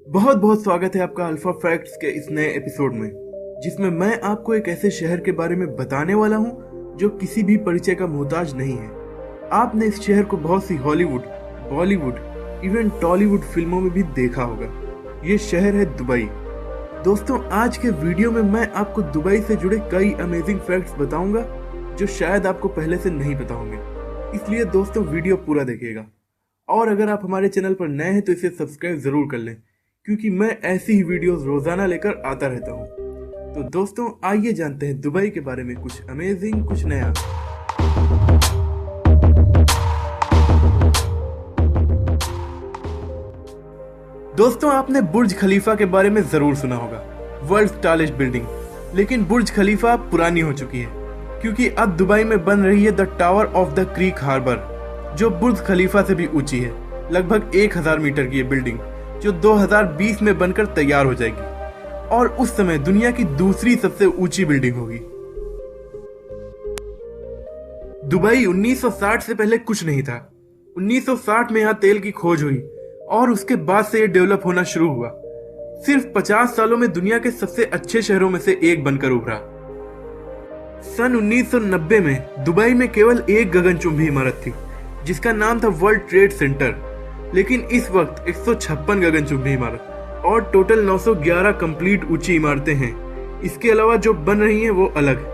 बहुत बहुत स्वागत है आपका अल्फा फैक्ट्स के इस नए एपिसोड में, जिसमें मैं आपको एक ऐसे शहर के बारे में बताने वाला हूं जो किसी भी परिचय का मोहताज नहीं है। आपने इस शहर को बहुत सी हॉलीवुड, बॉलीवुड, इवन टॉलीवुड फिल्मों में भी देखा होगा। ये शहर है दुबई। दोस्तों, आज के वीडियो में मैं आपको दुबई से जुड़े कई अमेजिंग फैक्ट्स बताऊंगा जो शायद आपको पहले से नहीं पता होंगे। इसलिए दोस्तों, वीडियो पूरा देखिएगा। और अगर आप हमारे चैनल पर नए हैं तो इसे सब्सक्राइब जरूर कर लें, क्योंकि मैं ऐसी ही वीडियोस रोजाना लेकर आता रहता हूँ। तो दोस्तों, आइए जानते हैं दुबई के बारे में कुछ अमेजिंग, कुछ नया। दोस्तों, आपने बुर्ज खलीफा के बारे में जरूर सुना होगा, वर्ल्ड टॉलेस्ट बिल्डिंग। लेकिन बुर्ज खलीफा अब पुरानी हो चुकी है, क्योंकि अब दुबई में बन रही है the tower of the creek harbour, जो बुर्ज खलीफा से भी ऊंची है। लगभग 1000 मीटर की ये बिल्डिंग, जो 2020 में बनकर तैयार हो जाएगी और उस समय दुनिया की दूसरी सबसे ऊंची बिल्डिंग होगी। दुबई 1960 से पहले कुछ नहीं था। 1960 में यहाँ तेल की खोज हुई और उसके बाद से ये डेवलप होना शुरू हुआ। सिर्फ 50 सालों में दुनिया के सबसे अच्छे शहरों में से एक बनकर उभरा। सन 1990 में दुबई में केवल एक गगनचुंबी इमारत थी, जिसका नाम था वर्ल्ड ट्रेड सेंटर। लेकिन इस वक्त 156 गगनचुंबी इमारत और टोटल 911 कंप्लीट ऊंची इमारतें हैं। इसके अलावा जो बन रही हैं वो अलग।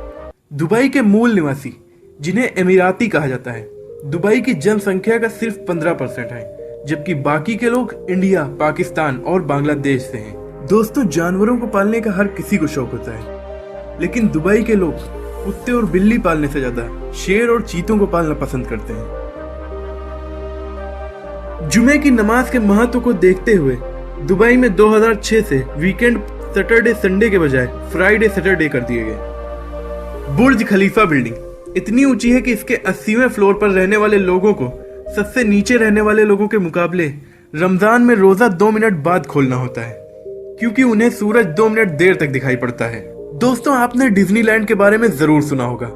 दुबई के मूल निवासी, जिन्हें एमिराती कहा जाता है, दुबई की जनसंख्या का सिर्फ 15% है, जबकि बाकी के लोग इंडिया, पाकिस्तान और बांग्लादेश से हैं। दोस्तों, जानवरों को पालने का हर किसी को शौक होता है, लेकिन दुबई के लोग कुत्ते और बिल्ली पालने से ज्यादा शेर और चीतों को पालना पसंद करते हैं। जुमे की नमाज के महत्व को देखते हुए दुबई में 2006 से वीकेंड सैटरडे संडे के बजाय फ्राइडे सैटरडे कर दिए गए। बुर्ज खलीफा बिल्डिंग इतनी ऊंची है कि इसके 80वें फ्लोर पर रहने वाले लोगों को सबसे नीचे रहने वाले लोगों के मुकाबले रमजान में रोजा 2 मिनट बाद खोलना होता है, क्योंकि उन्हें सूरज 2 मिनट देर तक दिखाई पड़ता है। दोस्तों, आपने डिज्नीलैंड के बारे में जरूर सुना होगा,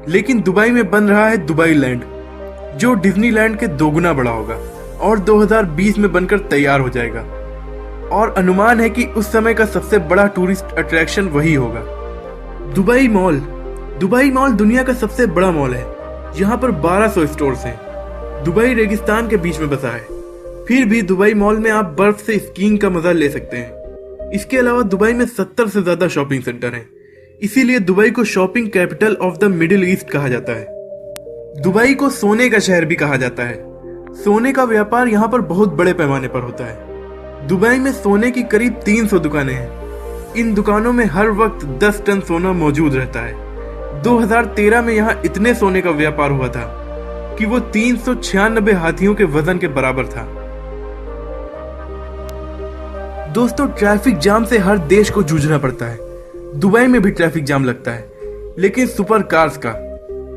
लेकिन दुबई में बन रहा है दुबई लैंड, जो डिज्नीलैंड के 2 गुना बड़ा होगा और 2020 में बनकर तैयार हो जाएगा। और अनुमान है कि उस समय का सबसे बड़ा टूरिस्ट अट्रैक्शन वही होगा। दुबई मॉल दुनिया का सबसे बड़ा मॉल है। यहाँ पर 1200 स्टोर्स हैं। दुबई रेगिस्तान के बीच में बसा है, फिर भी दुबई मॉल में आप बर्फ से स्कीइंग का मजा ले सकते हैं। इसके अलावा दुबई में 70 से ज्यादा शॉपिंग सेंटर हैं, इसीलिए दुबई को shopping capital of the middle east कहा जाता है। दुबई को सोने का शहर भी कहा जाता है। सोने का व्यापार यहाँ पर बहुत बड़े पैमाने पर होता है। दुबई में सोने की करीब 300 दुकानें हैं। इन दुकानों में हर वक्त 10 टन सोना मौजूद रहता है। 2013 में यहाँ इतने सोने का व्यापार हुआ था कि वो 396 हाथियों के वजन के बराबर था। दोस्तों, ट्रैफिक जाम से हर देश को जूझना पड़ता है। दुबई में भी ट्रैफिक जाम लगता है, लेकिन सुपर कार्स का।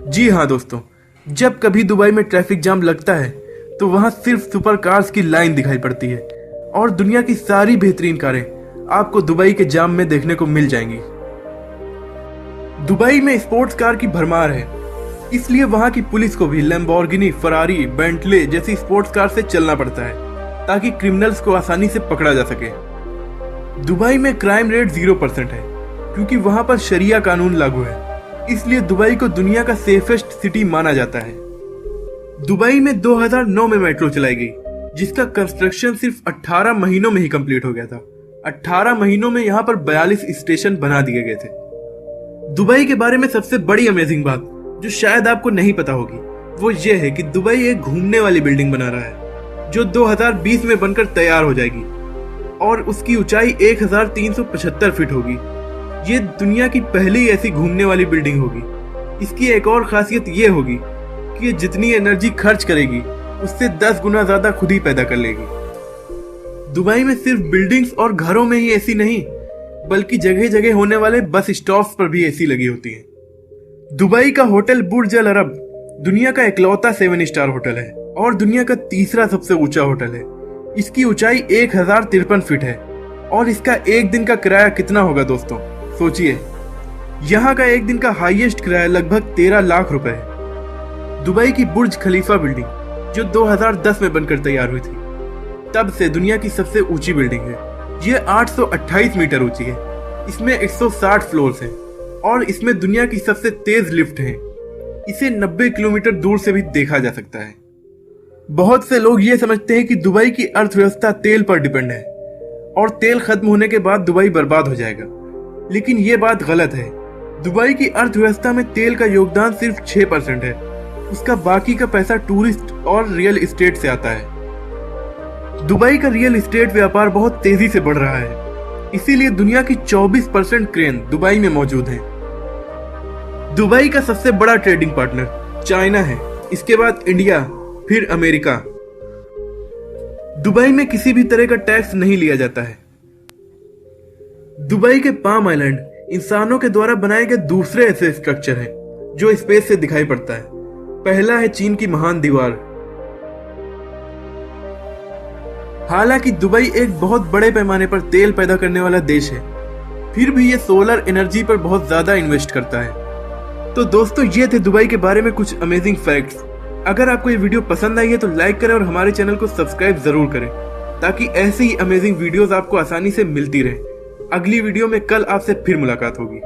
जी हाँ दोस्तों, जब कभी दुबई में ट्रैफिक जाम लगता है तो वहां सिर्फ सुपर कार्स की लाइन दिखाई पड़ती है और दुनिया की सारी बेहतरीन कारें आपको दुबई के जाम में देखने को मिल जाएंगी। दुबई में स्पोर्ट्स कार की भरमार है, इसलिए वहां की पुलिस को भी लैम्बोर्गिनी, फरारी, बेंटले जैसी स्पोर्ट्स कार से चलना पड़ता है, ताकि क्रिमिनल्स को आसानी से पकड़ा जा सके। दुबई में क्राइम रेट 0% है, क्योंकि वहां पर शरिया कानून लागू है। इसलिए दुबई को दुनिया का सेफेस्ट सिटी माना जाता है। दुबई में 2009 में मेट्रो चलाई गई, जिसका कंस्ट्रक्शन सिर्फ 18 महीनों में ही कंप्लीट हो गया था। 18 महीनों में यहाँ पर 42 स्टेशन बना दिए गए थे। दुबई के बारे में सबसे बड़ी अमेजिंग बात जो शायद आपको नहीं पता होगी, वो ये है कि दुबई एक घूमने वाली बिल्डिंग बना रहा है, जो 2020 में बनकर तैयार हो जाएगी और उसकी ऊंचाई 1375 फीट होगी। ये दुनिया की पहली ऐसी घूमने वाली बिल्डिंग होगी। इसकी एक और खासियत ये होगी कि ये जितनी एनर्जी खर्च करेगी, उससे 10 गुना ज्यादा खुद ही पैदा कर लेगी। दुबई में सिर्फ बिल्डिंग्स और घरों में ही एसी नहीं, बल्कि जगह जगह होने वाले बस स्टॉप्स पर भी एसी लगी होती है। दुबई का होटल बुर्ज अल अरब दुनिया का इकलौता 7 स्टार होटल है और दुनिया का तीसरा सबसे ऊंचा होटल है। इसकी ऊंचाई 1053 फीट है और इसका एक दिन का किराया कितना होगा दोस्तों, सोचिए। यहाँ का एक दिन का हाईएस्ट किराया लगभग 13 लाख रुपए है। दुबई की बुर्ज खलीफा बिल्डिंग, जो 2010 में बनकर तैयार हुई थी, तब से दुनिया की सबसे ऊंची बिल्डिंग है ये 828 मीटर ऊंची है। इसमें 160 फ्लोर्स हैं और इसमें दुनिया की सबसे तेज लिफ्ट है। इसे 90 किलोमीटर दूर से भी देखा जा सकता है। बहुत से लोग ये समझते हैं कि दुबई की अर्थव्यवस्था तेल पर डिपेंड है और तेल खत्म होने के बाद दुबई बर्बाद हो जाएगा, लेकिन ये बात गलत है। दुबई की अर्थव्यवस्था में तेल का योगदान सिर्फ 6% है। उसका बाकी का पैसा टूरिस्ट और रियल एस्टेट से आता है। दुबई का रियल एस्टेट व्यापार बहुत तेजी से बढ़ रहा है, इसीलिए दुनिया की 24% क्रेन दुबई में मौजूद हैं। दुबई का सबसे बड़ा ट्रेडिंग पार्टनर चाइना है, इसके बाद इंडिया, फिर अमेरिका। दुबई में किसी भी तरह का टैक्स नहीं लिया जाता है। दुबई के पाम आइलैंड इंसानों के द्वारा बनाए गए दूसरे ऐसे स्ट्रक्चर हैं जो स्पेस से दिखाई पड़ता है। पहला है चीन की महान दीवार। हालांकि दुबई एक बहुत बड़े पैमाने पर तेल पैदा करने वाला देश है, फिर भी ये सोलर एनर्जी पर बहुत ज्यादा इन्वेस्ट करता है। तो दोस्तों, ये थे दुबई के बारे में कुछ अमेजिंग फैक्ट्स। अगर आपको ये वीडियो पसंद आई है तो लाइक करें और हमारे चैनल को सब्सक्राइब जरूर करें, ताकि ऐसे ही अमेजिंग वीडियोस आपको आसानी से मिलती रहे। अगली वीडियो में कल आपसे फिर मुलाकात होगी।